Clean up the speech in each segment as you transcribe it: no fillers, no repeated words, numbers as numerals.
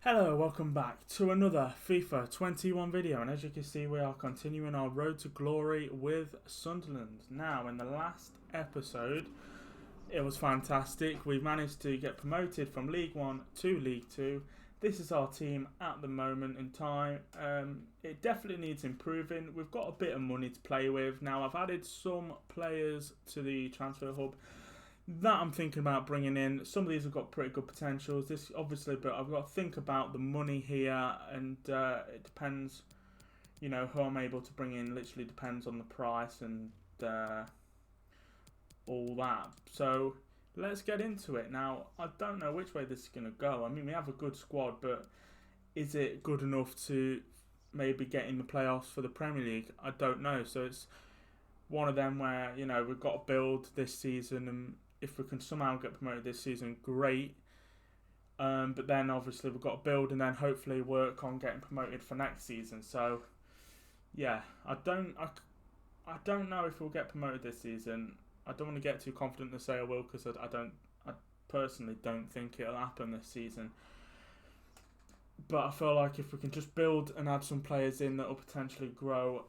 Hello, welcome back to another FIFA 21 video, and as you can see we are continuing our road to glory with Sunderland. Now in the last episode it was fantastic. We managed to get promoted from League 1 to League 2. This is our team at the moment in time. It definitely needs improving. We've got a bit of money to play with. Now I've added some players to the transfer hub that I'm thinking about bringing in. Some of these have got pretty good potentials. This obviously, but I've got to think about the money here, and it depends, who I'm able to bring in. Literally depends on the price and all that. So let's get into it. Now I don't know which way this is going to go. I mean, we have a good squad, but is it good enough to maybe get in the playoffs for the Premier League? I don't know. So it's one of them where we've got to build this season, and if we can somehow get promoted this season, great. But then obviously we've got to build and then hopefully work on getting promoted for next season. So yeah, I don't know if we'll get promoted this season. I don't want to get too confident to say I will, because I personally don't think it'll happen this season. But I feel like if we can just build and add some players in that will potentially grow,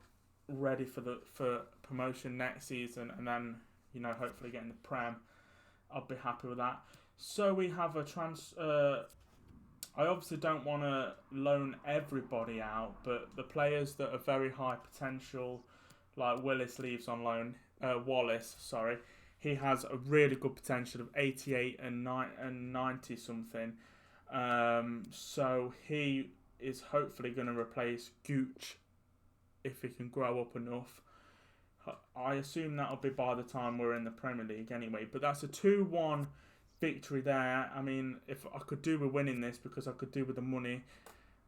ready for promotion next season, and then hopefully getting the Prem, I'll be happy with that. So we have a I obviously don't want to loan everybody out, but the players that are very high potential, like Wallace, he has a really good potential of 88 and 90 something. So he is hopefully going to replace Gooch if he can grow up enough. I assume that'll be by the time we're in the Premier League anyway. But that's a 2-1 victory there. I mean, if I could do with winning this, because I could do with the money,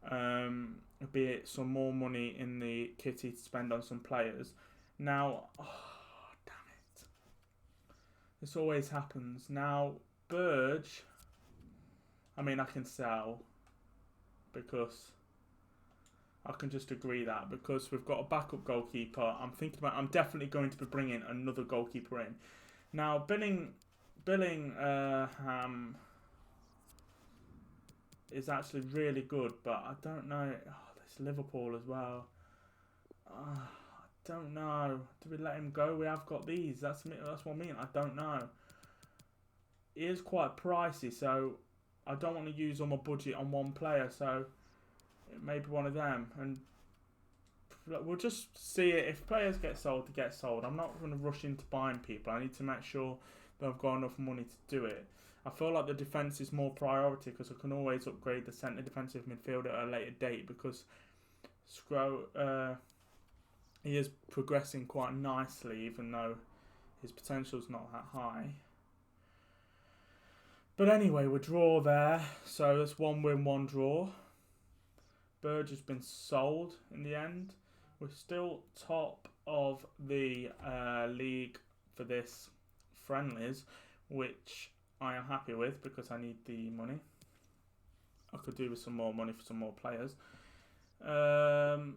be it some more money in the kitty to spend on some players. Now, damn it. This always happens. Now, Burge, I mean, I can sell, because I can just agree that, because we've got a backup goalkeeper. I'm definitely going to be bringing another goalkeeper in. Now, Billingham is actually really good, but I don't know. There's Liverpool as well. I don't know. Do we let him go? We have got these. That's what I mean. I don't know. He is quite pricey, so I don't want to use all my budget on one player. So maybe one of them, and we'll just see it. If players get sold, to get sold. I'm not going to rush into buying people. I need to make sure that I've got enough money to do it. I feel like the defence is more priority, because I can always upgrade the centre defensive midfielder at a later date, because he is progressing quite nicely, even though his potential's not that high. But anyway, we draw there, so that's 1 win, 1 draw. Burge has been sold in the end. We're still top of the league for this friendlies, which I am happy with, because I need the money. I could do with some more money for some more players. It'll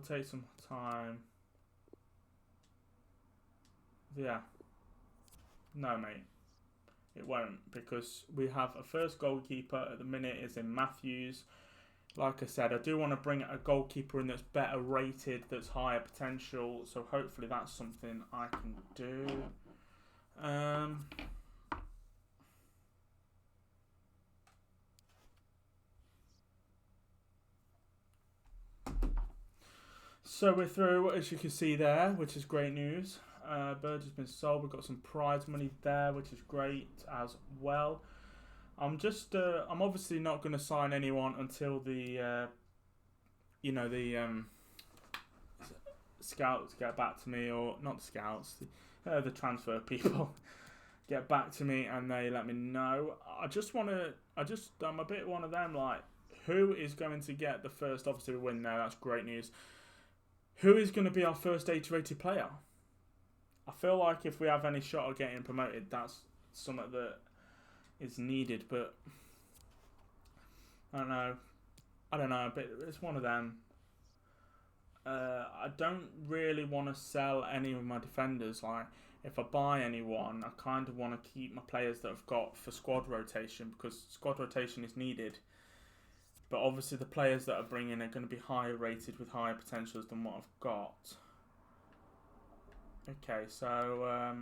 take some time. Yeah. No, mate. It won't, because we have a first goalkeeper at the minute is in Matthews. Like I said, I do want to bring a goalkeeper in that's better rated, that's higher potential. So hopefully that's something I can do. So we're through, as you can see there, which is great news. Burge has been sold. We've got some prize money there, which is great as well. I'm obviously not going to sign anyone until the scouts get back to me, or not the scouts, the transfer people get back to me and they let me know. I'm a bit one of them, like, who is going to get the first, obviously we win there, that's great news. Who is going to be our first 80-rated player? I feel like if we have any shot of getting promoted, that's something that is needed, but I don't know, but it's one of them. I don't really want to sell any of my defenders. Like, if I buy anyone, I kind of want to keep my players that I've got for squad rotation, because squad rotation is needed. But obviously the players that are bringing are going to be higher rated with higher potentials than what I've got. Okay, so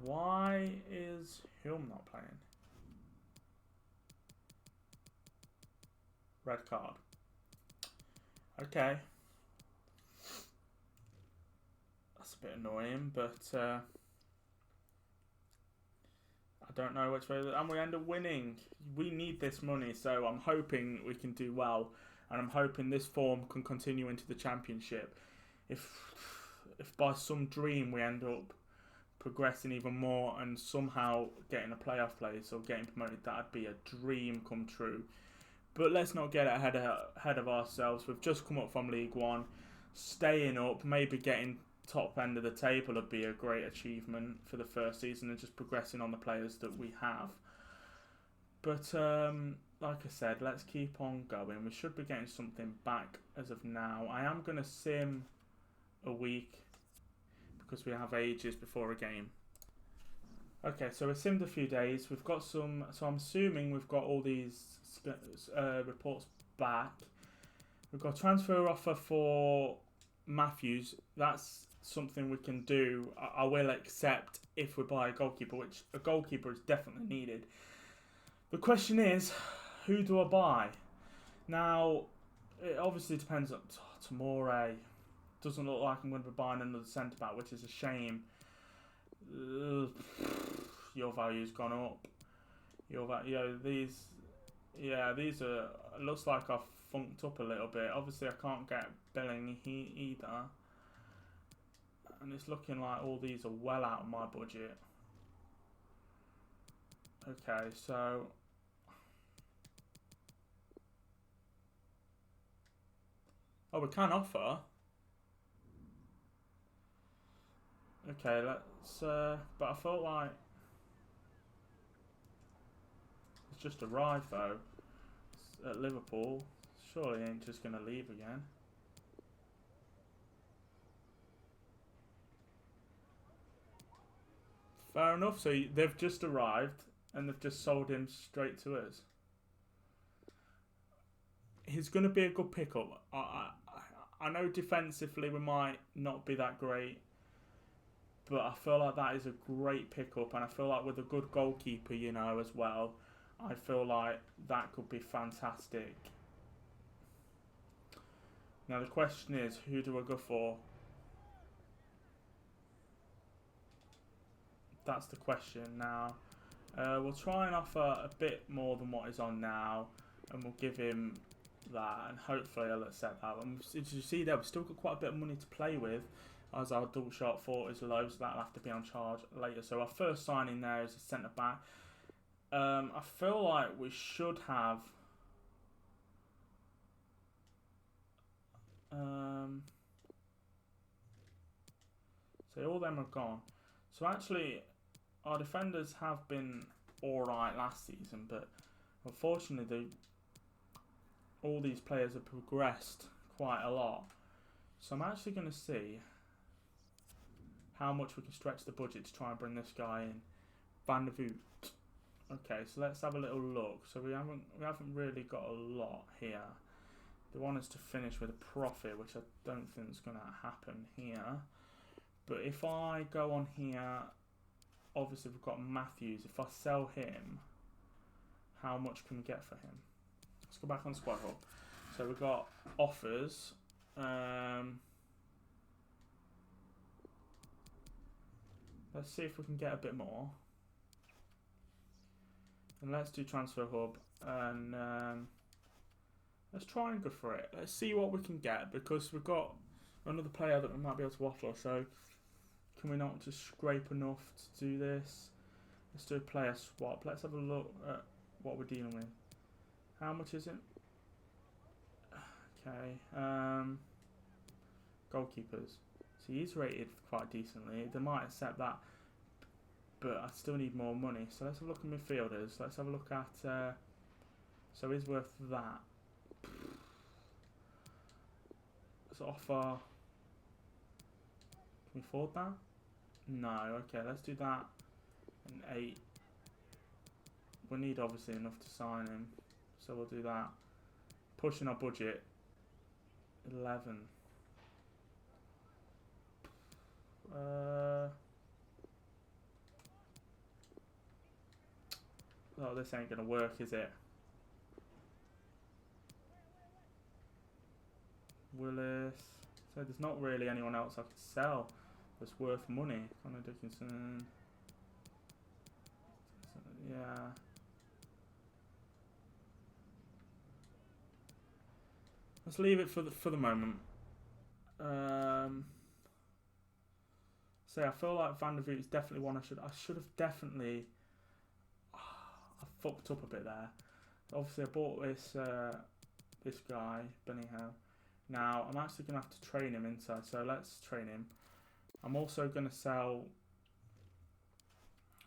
why is Hulme not playing? Red card. Okay. That's a bit annoying, but I don't know which way, and we end up winning. We need this money, so I'm hoping we can do well, and I'm hoping this form can continue into the Championship. If by some dream we end up progressing even more and somehow getting a playoff place or getting promoted, that'd be a dream come true. But let's not get ahead of ourselves. We've just come up from League One. Staying up, maybe getting top end of the table would be a great achievement for the first season, and just progressing on the players that we have. But like I said, let's keep on going. We should be getting something back as of now. I am going to sim a week because we have ages before a game. Okay, so we simmed a few days. We've got some, so I'm assuming we've got all these reports back. We've got a transfer offer for Matthews. That's something we can do. I will accept if we buy a goalkeeper, which a goalkeeper is definitely needed. The question is, who do I buy? Now, it obviously depends on Tomore. Doesn't look like I'm going to be buying another centre back, which is a shame. Your value's gone up. These are. It looks like I've funked up a little bit. Obviously, I can't get Belling either, and it's looking like all these are well out of my budget. Okay, so we can offer. Okay, let's. But I felt like it's just arrived though at Liverpool. Surely he ain't just gonna leave again. Fair enough. So they've just arrived and they've just sold him straight to us. He's going to be a good pickup. I know defensively we might not be that great, but I feel like that is a great pickup, and I feel like with a good goalkeeper, as well, I feel like that could be fantastic. Now the question is, who do I go for? That's the question now. We'll try and offer a bit more than what is on now, and we'll give him that, and hopefully I'll accept that. And as you see there, we've still got quite a bit of money to play with, as our double shot for is low, so that'll have to be on charge later. So our first signing there is a centre back. I feel like we should have so all them are gone. So actually our defenders have been alright last season, but unfortunately all these players have progressed quite a lot. So I'm actually going to see how much we can stretch the budget to try and bring this guy in. Van der Voort. Okay, so let's have a little look. So we haven't really got a lot here. They want us to finish with a profit, which I don't think is going to happen here. But if I go on here, obviously we've got Matthews. If I sell him, how much can we get for him? Let's go back on Squad Hub. So we've got offers. Let's see if we can get a bit more. And let's do Transfer Hub. And let's try and go for it. Let's see what we can get, because we've got another player that we might be able to offer. So can we not just scrape enough to do this? Let's do a player swap. Let's have a look at what we're dealing with. How much is it? Okay. Goalkeepers. So he's rated quite decently. They might accept that, but I still need more money. So let's have a look at midfielders. Let's have a look at. So he's worth that. Let's offer. Can we afford that? No. Okay, let's do that. An 8. we need obviously enough to sign him, so we'll do that. Pushing our budget, 11. Oh, this ain't gonna work, is it? Willis. So there's not really anyone else I could sell that's worth money. Connor Dickinson. Yeah. Let's leave it for the moment. I feel like Van der Voort is definitely one I should have definitely. I fucked up a bit there. Obviously, I bought this guy Bellingham. Now I'm actually gonna have to train him inside. So let's train him. I'm also gonna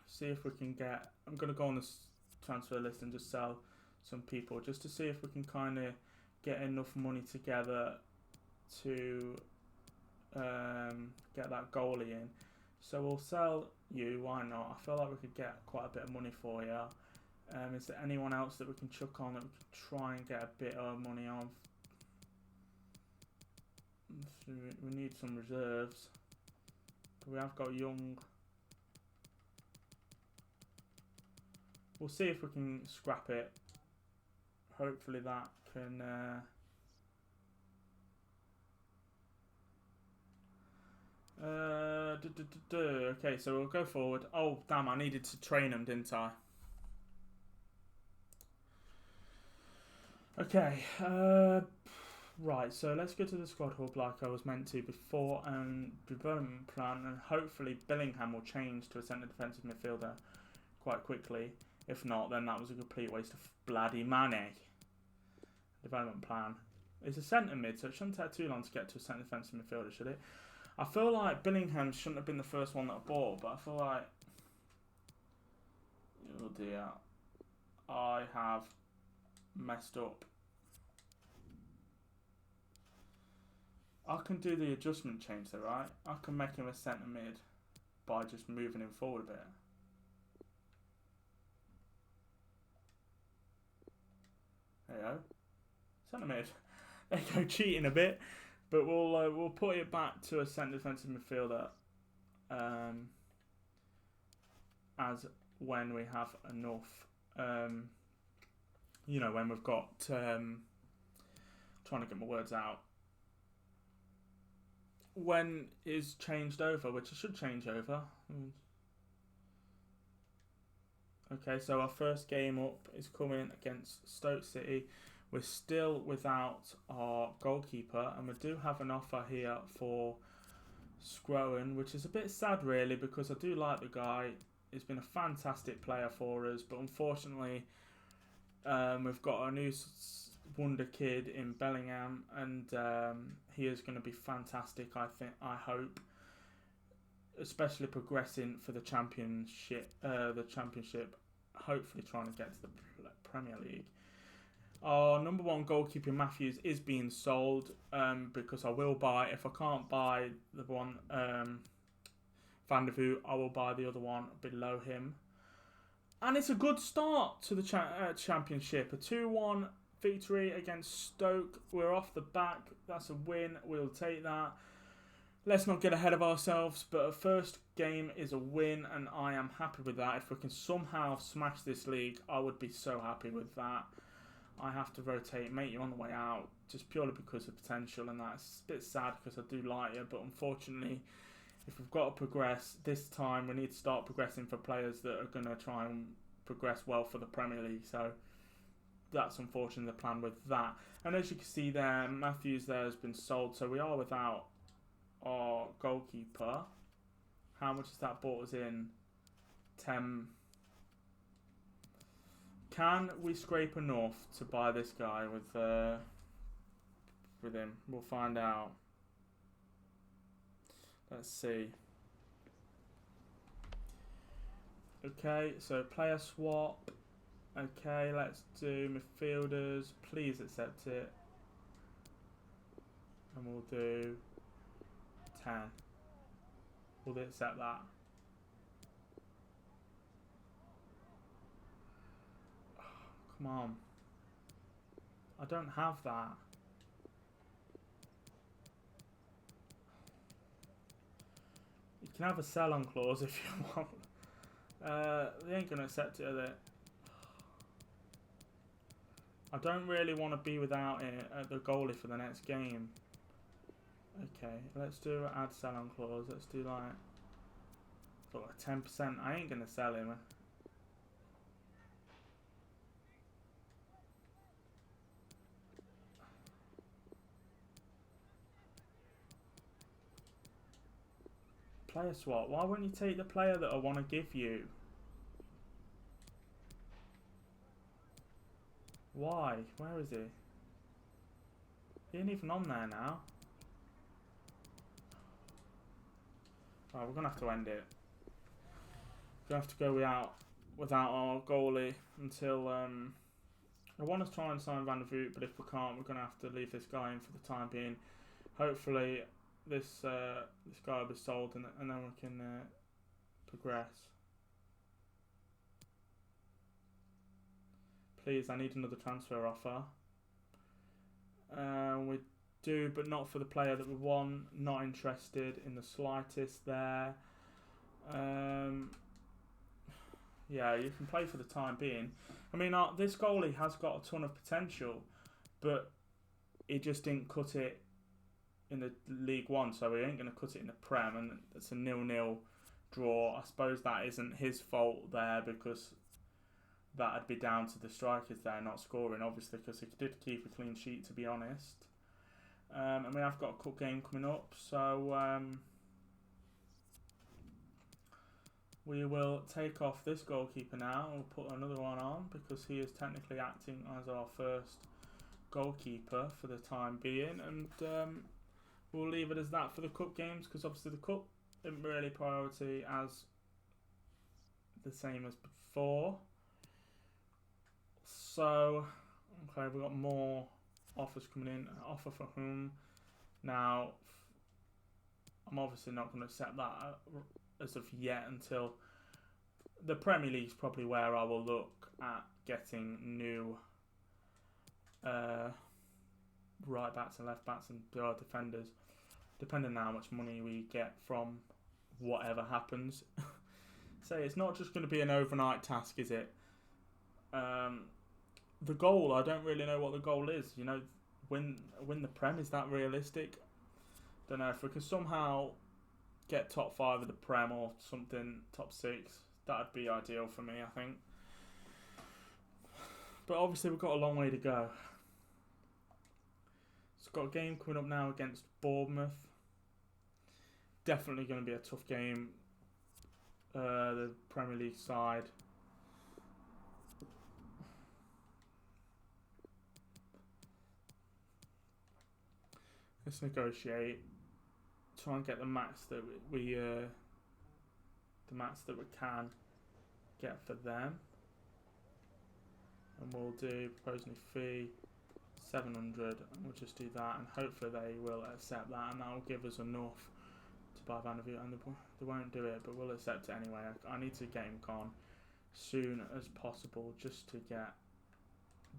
see if we can get. I'm gonna go on this transfer list and just sell some people just to see if we can kind of get enough money together to get that goalie in. So we'll sell you, why not? I feel like we could get quite a bit of money for you. Is there anyone else that we can chuck on that we can try and get a bit of money on? So we need some reserves. But we have got young. We'll see if we can scrap it. Hopefully that can okay, so we'll go forward. Oh damn, I needed to train them, didn't I? Okay, right, so let's go to the squad hub like I was meant to before, and development plan, and hopefully Bellingham will change to a centre defensive midfielder quite quickly. If not, then that was a complete waste of bloody money. Development plan. It's a centre mid, so it shouldn't take too long to get to a centre defensive midfielder, should it? I feel like Bellingham shouldn't have been the first one that I bought, but I feel like, oh dear, I have messed up. I can do the adjustment change though, right? I can make him a centre mid by just moving him forward a bit. There you go. Centre mid. There you go, cheating a bit. But we'll put it back to a centre defensive midfielder as when we have enough. You know, when we've got trying to get my words out. When is changed over, which I should change over. Okay, so our first game up is coming against Stoke City. We're still without our goalkeeper, and we do have an offer here for Scrowan, which is a bit sad really, because I do like the guy. He's been a fantastic player for us, but unfortunately we've got a new wonder kid in Bellingham, and he is going to be fantastic, I hope, especially progressing for the championship, hopefully trying to get to the Premier League. Our number one goalkeeper Matthews is being sold because I will buy. If I can't buy the one Van der Voort, I will buy the other one below him. And it's a good start to the championship. A 2-1 victory against Stoke. We're off the back. That's a win. We'll take that. Let's not get ahead of ourselves, but a first game is a win, and I am happy with that. If we can somehow smash this league, I would be so happy with that. I have to rotate, mate, you're on the way out, just purely because of potential, and that's a bit sad because I do like you, but unfortunately, if we've got to progress, this time we need to start progressing for players that are going to try and progress well for the Premier League, so that's unfortunately the plan with that. And as you can see there, Matthews there has been sold, so we are without our goalkeeper. How much has that bought us in? 10. Can we scrape enough to buy this guy with him? We'll find out. Let's see. Okay, so player swap. Okay, let's do midfielders. Please accept it. And we'll do 10. Will they accept that? Come on. I don't have that. You can have a sell-on clause if you want. They ain't going to accept it, are they? I don't really want to be without it at the goalie for the next game. Okay, let's do an add sell-on clause. Let's do like 10%. I ain't going to sell him. Player swap. Why wouldn't you take the player that I want to give you? Why? Where is he? He ain't even on there now. Right, we're going to have to end it. We're going to have to go without our goalie until... I want to try and sign Van der Voort, but if we can't, we're going to have to leave this guy in for the time being. Hopefully, this guy will be sold and then we can progress. Please, I need another transfer offer. We do, but not for the player that we want. Not interested in the slightest there. Yeah, you can play for the time being. I mean, this goalie has got a ton of potential, but he just didn't cut it in the League One, so he ain't going to cut it in the Prem, and it's a 0-0 draw. I suppose that isn't his fault there, because that'd be down to the strikers there not scoring, obviously, because he did keep a clean sheet, to be honest. And we have got a cup game coming up, so we will take off this goalkeeper now and we'll put another one on, because he is technically acting as our first goalkeeper for the time being, and we'll leave it as that for the cup games, because obviously the cup isn't really priority as the same as before. So, okay, we've got more offers coming in. Offer for whom? Now, I'm obviously not going to accept that as of yet until the Premier League's probably where I will look at getting new right backs and left backs and defenders, depending on how much money we get from whatever happens. So it's not just going to be an overnight task, is it? The goal, I don't really know what the goal is. You know, win the Prem, is that realistic? Don't know. If we can somehow get top 5 of the Prem or something, top 6, that'd be ideal for me, I think. But obviously we've got a long way to go. It's got a game coming up now against Bournemouth. Definitely going to be a tough game. The Premier League side. Let's negotiate. Try and get the max that we can get for them. And we'll do proposing a fee 700, and we'll just do that, and hopefully they will accept that, and that will give us enough to buy Van der Voort, and they won't do it, but we'll accept it anyway. I need to get him gone soon as possible just to get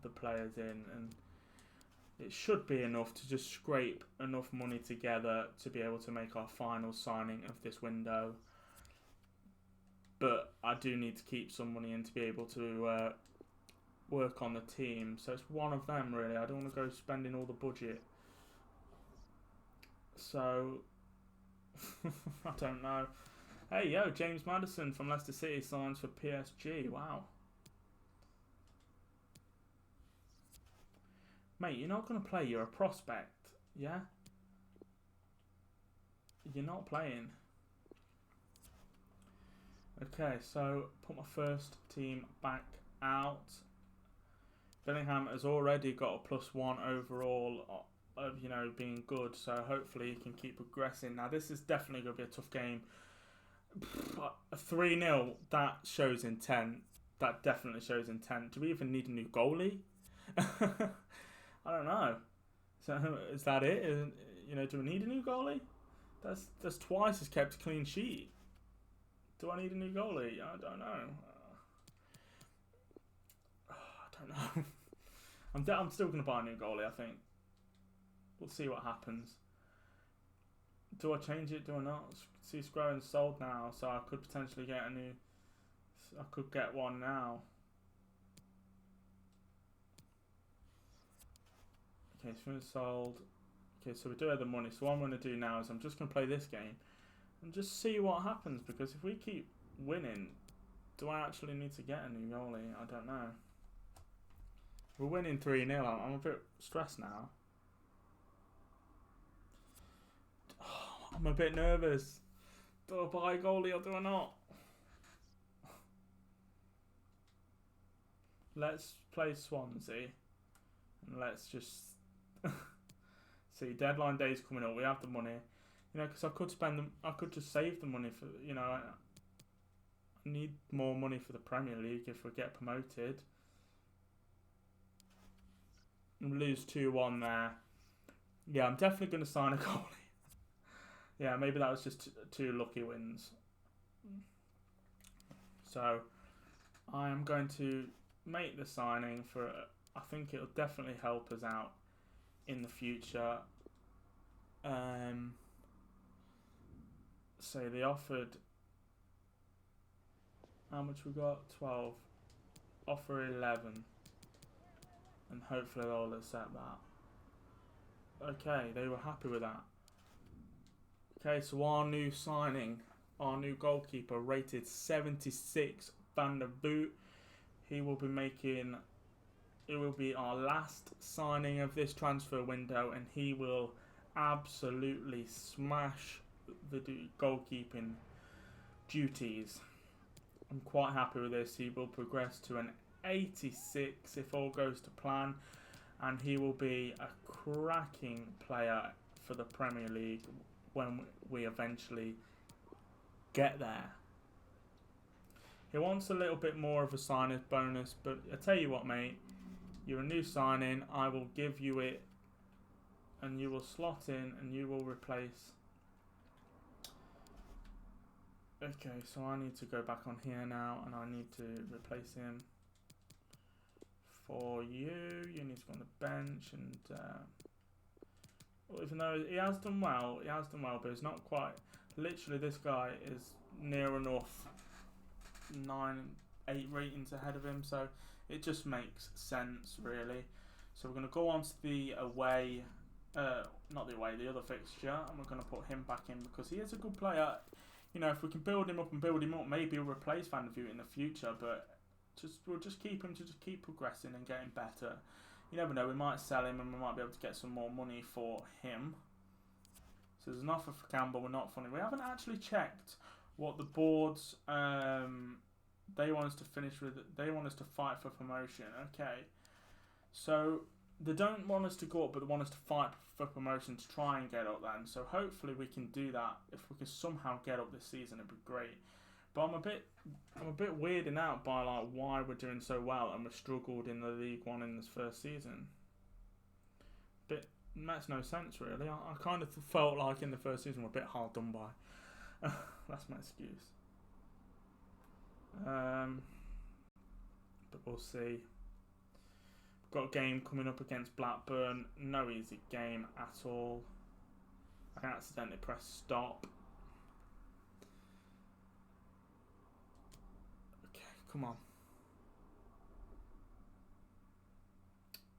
the players in, and it should be enough to just scrape enough money together to be able to make our final signing of this window. But I do need to keep some money in to be able to work on the team. So it's one of them, really. I don't want to go spending all the budget. So, I don't know. Hey, yo, James Maddison from Leicester City signs for PSG. Wow. Mate, you're not going to play. You're a prospect. Yeah? You're not playing. Okay, so put my first team back out. Bellingham has already got a +1 overall of, you know, being good. So hopefully he can keep progressing. Now, this is definitely going to be a tough game. A 3-0, that shows intent. That definitely shows intent. Do we even need a new goalie? I don't know. So is that it? You know, do we need a new goalie? That's twice as kept a clean sheet. Do I need a new goalie? I don't know. I don't I'm still going to buy a new goalie, I think. We'll see what happens. Do I change it? Do I not? See, Scrowan's sold now, so I could potentially get a new... I could get one now. Okay, Scrowan's sold. Okay, so we do have the money. So what I'm going to do now is I'm just going to play this game and just see what happens, because if we keep winning, do I actually need to get a new goalie? I don't know. We're winning 3-0. I'm a bit stressed now. Oh, I'm a bit nervous. Do I buy a goalie or do I not? Let's play Swansea. And let's just see. Deadline day's coming up. We have the money. You know, because I could spend them. I could just save the money for, you know, I need more money for the Premier League if we get promoted. And lose 2-1 there. Yeah, I'm definitely going to sign a goalie. Yeah, maybe that was just two lucky wins. So I am going to make the signing for. I think it'll definitely help us out in the future. So they offered, how much we got? 12. Offer 11. And hopefully they'll accept that. Okay, they were happy with that. Okay, so our new signing, our new goalkeeper, rated 76, Van der Boot. He will be our last signing of this transfer window, and he will absolutely smash the goalkeeping duties. I'm quite happy with this. He will progress to an 86 if all goes to plan, and he will be a cracking player for the Premier League when we eventually get there. He wants a little bit more of a signing bonus, but I tell you what, mate, you're a new signing. I will give you it, and you will slot in, and you will replace. Okay, so I need to go back on here now, and I need to replace him. For you need to go on the bench, and well, even though he has done well, but it's not quite. Literally, this guy is near enough 9-8 ratings ahead of him, so it just makes sense, really. So we're going to go on to the away, the other fixture, and we're going to put him back in because he is a good player. You know, if we can build him up, maybe he'll replace Van der Voort in the future, but we'll just keep him to just keep progressing and getting better. You never know, we might sell him and we might be able to get some more money for him. So there's an offer for Campbell. We're not funny. We haven't actually checked what the boards they want us to finish with. They want us to fight for promotion. Okay, so they don't want us to go up, but they want us to fight for promotion to try and get up then. So hopefully we can do that. If we can somehow get up this season, it'd be great. But I'm a bit weirded out by like why we're doing so well and we struggled in the League One in this first season. But makes no sense really. I kind of felt like in the first season we're a bit hard done by. That's my excuse. But we'll see. We've got a game coming up against Blackburn. No easy game at all. I accidentally pressed stop. Okay, come on.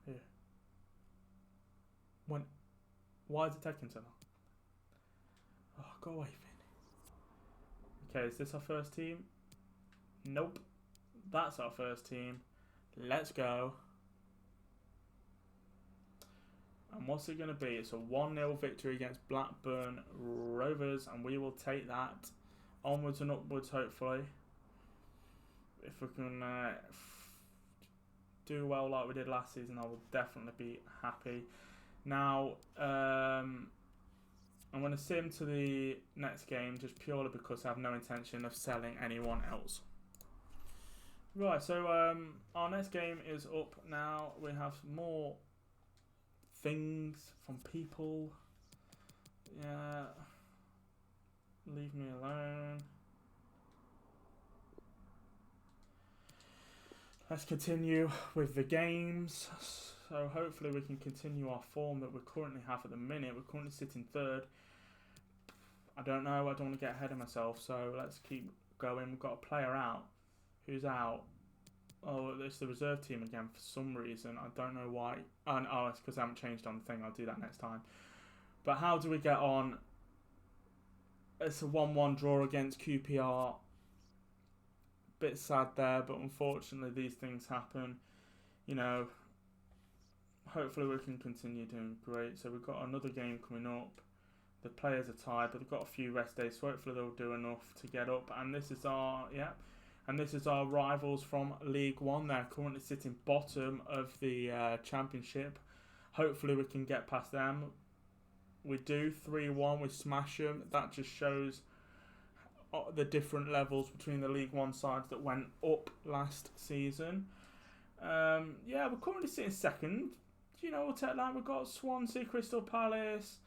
Here. Why is it taking so long? Oh, go away, Finn. Okay, is this our first team? Nope. That's our first team. Let's go. And what's it going to be? It's a 1-0 victory against Blackburn Rovers, and we will take that onwards and upwards, hopefully. If we can do well like we did last season, I will definitely be happy. Now, I'm going to sim to the next game just purely because I have no intention of selling anyone else. Right, so our next game is up now. We have more things from people. Yeah. Leave me alone. Let's continue with the games. So hopefully we can continue our form that we currently have at the minute. We're currently sitting third. I don't know. I don't want to get ahead of myself. So let's keep going. We've got a player out. Who's out? Oh, it's the reserve team again for some reason. I don't know why. Oh, it's because I haven't changed on the thing. I'll do that next time. But how do we get on? It's a 1-1 draw against QPR. Bit sad there, but unfortunately these things happen. You know, hopefully we can continue doing great. So we've got another game coming up. The players are tired, but they've got a few rest days, so hopefully they'll do enough to get up. And this is our rivals from League One. They're currently sitting bottom of the Championship. Hopefully we can get past them. We do 3-1. We smash them. That just shows the different levels between the League One sides that went up last season. We're currently sitting second. You know, we'll take that. We've got Swansea, Crystal Palace,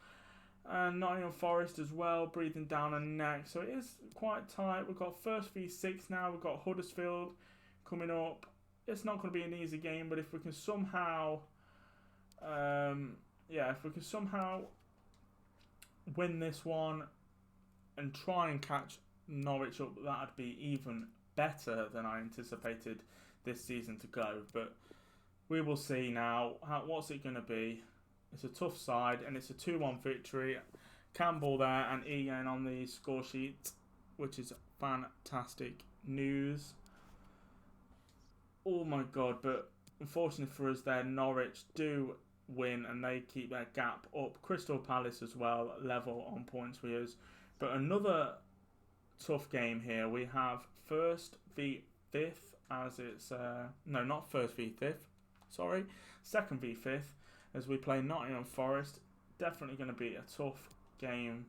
and Nottingham Forest as well, breathing down our neck. So it is quite tight. We've got first v6 now. We've got Huddersfield coming up. It's not going to be an easy game, but if we can somehow, win this one and try and catch Norwich up, that'd be even better than I anticipated this season to go. But we will see now. What's it going to be? It's a tough side, and it's a 2-1 victory. Campbell there and Ian on the score sheet, which is fantastic news. Oh my God, but unfortunately for us there, Norwich do win and they keep their gap up. Crystal Palace as well, level on points with us. But another tough game here. We have first v 5th as it's... no, not first v 5th. Sorry. Second v 5th as we play Nottingham Forest. Definitely going to be a tough game.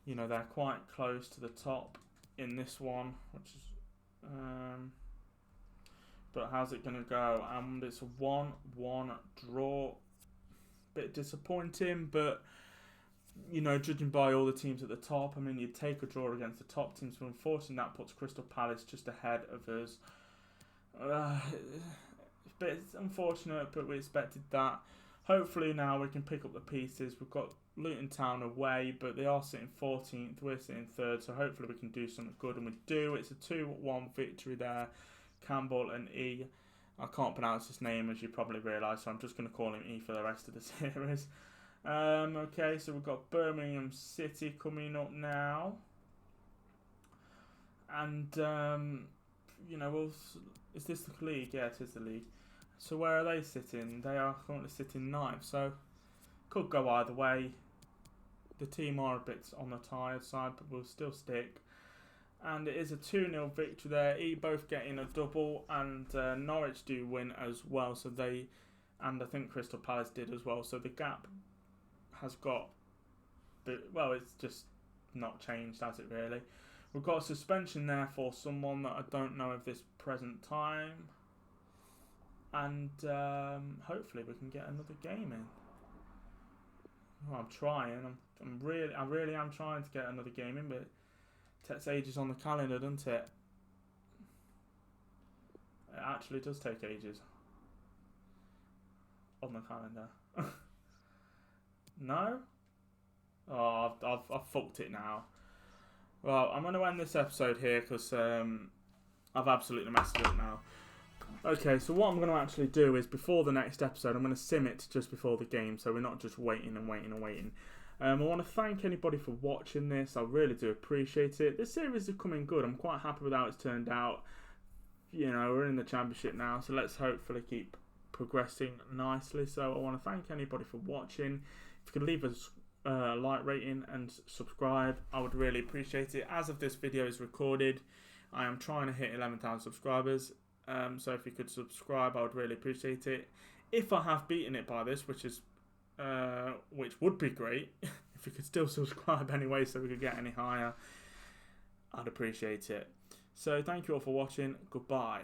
You know, they're quite close to the top in this one, which is... but how's it going to go? And it's a 1-1 draw. Bit disappointing, but, you know, judging by all the teams at the top, I mean, you'd take a draw against the top teams, but unfortunately that puts Crystal Palace just ahead of us. It's unfortunate, but we expected that. Hopefully now we can pick up the pieces. We've got Luton Town away, but they are sitting 14th. We're sitting 3rd, so hopefully we can do something good, and we do. It's a 2-1 victory there. Campbell and E. I can't pronounce his name, as you probably realise, so I'm just going to call him E for the rest of the series. Okay, so we've got Birmingham City coming up now. And, you know, is this the league? Yeah, it is the league. So where are they sitting? They are currently sitting 9th, so could go either way. The team are a bit on the tired side, but we'll still stick. And it is a 2-0 victory there. Both getting a double, and Norwich do win as well. So and I think Crystal Palace did as well. So the gap has got, well, it's just not changed, has it really? We've got a suspension there for someone that I don't know of this present time. And hopefully we can get another game in. Well, I'm trying. I really am trying to get another game in, but it takes ages on the calendar, doesn't it? It actually does take ages on the calendar. No? Oh, I've fucked it now. Well, I'm going to end this episode here because I've absolutely messed it up now. Okay, so what I'm going to actually do is before the next episode, I'm going to sim it just before the game, so we're not just waiting and waiting and waiting. I want to thank anybody for watching this. I really do appreciate it. This series is coming good. I'm quite happy with how it's turned out. You know, we're in the Championship now, so let's hopefully keep progressing nicely. So I want to thank anybody for watching. If you could leave us a like rating and subscribe, I would really appreciate it. As of this video is recorded, I am trying to hit 11,000 subscribers. So if you could subscribe, I would really appreciate it. If I have beaten it by this, which would be great, if you could still subscribe anyway so we could get any higher, I'd appreciate it. So thank you all for watching. Goodbye.